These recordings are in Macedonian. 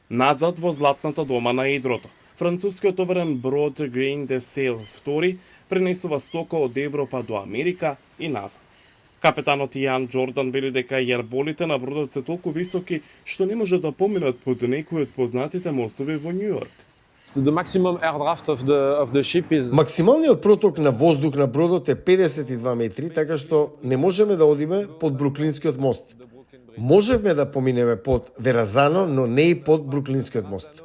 Назад во златната дома на Едрото. Францускиот товарен брод Grain de Sail 2 пренесува стока од Европа до Америка и назад. Капетанот Јан Джордан вели дека јарболите на бродот се толку високи што не може да поминат под некои од познатите мостови во Њујорк. The maximum air draft of the ship is Максималниот проток на воздух на бродот е 52 метри, така што не можеме да одиме под Бруклинскиот мост. Можевме да поминеме под Веразано, но не и под Бруклинскиот мост.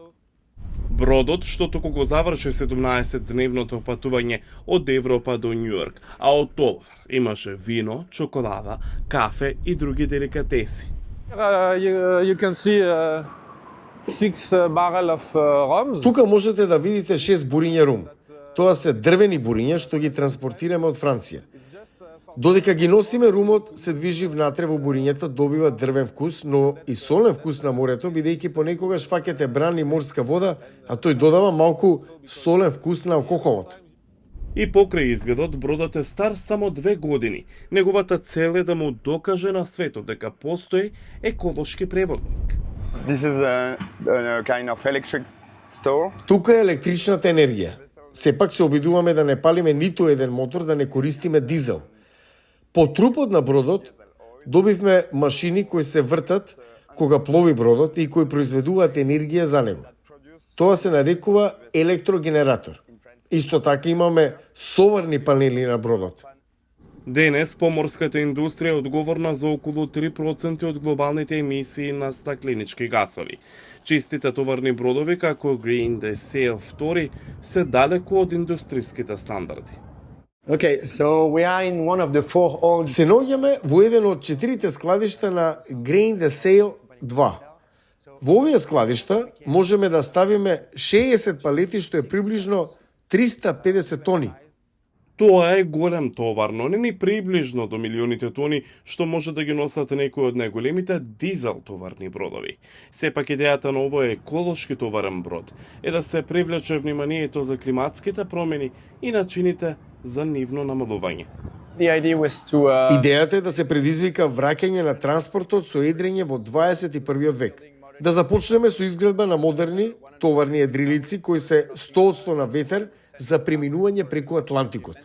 Бродот, што току го заврши 17-дневното патување од Европа до Њујорк, а од товар имаше вино, чоколада, кафе и други деликатеси. you can see 6 barrel of rums. Тука можете да видите 6 буриња рум. Тоа се дрвени буриња што ги транспортираме од Франција. Додека ги носиме, румот се движи внатре во бурињата, добива дрвен вкус, но и солен вкус на морето, бидејќи понекогаш фаќате бран и морска вода, а тој додава малку солен вкус на алкохолот. И покрај изгледот, бродот е стар само 2 години. Неговата цел е да му докаже на светот дека постои еколошки превозник. This is a kind of electric stove. Тука е електричната енергија. Сепак се обидуваме да не палиме ниту еден мотор, да не користиме дизел. По трупот на бродот добивме машини кои се вртат кога плови бродот и кои произведуваат енергија за него. Тоа се нарекува електрогенератор. Исто така имаме соларни панели на бродот. Денес поморската индустрија е одговорна за околу 3% од глобалните емисии на стакленички гасови. Чистите товарни бродови како Grain de Sail 2 се далеку од индустриските стандарди. Okay, so we are in one of the 4 old Се наоѓаме во еден од 4 складишта на Grain de Sail 2. Во овие складишта можеме да ставиме 60 палети, што е приближно 350 тони. Тоа е голем товар, но не ни приближно до милионите тони што може да ги носат некои од најголемите дизел товарни бродови. Сепак идејата на овој еколошки товарен брод е да се привлече вниманието за климатските промени и начините за нивно намалување. the idea was to Идејата е да се предизвика враќање на транспортот со едрење во 21. век. Да започнеме со изгледба на модерни товарни едрилици кои се 100% на ветер за преминување преку Атлантикот.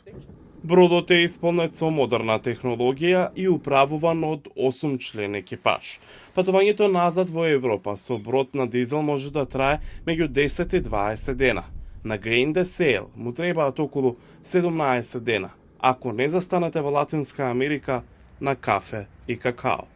Бродот е исполнет со модерна технологија и управуван од 8 член екипаж. Патувањето назад во Европа со брод на дизел може да трае меѓу 10 и 20 дена. На Grain de Sail му требаат околу 17 дена, ако не застанете во Латинска Америка на кафе и какао.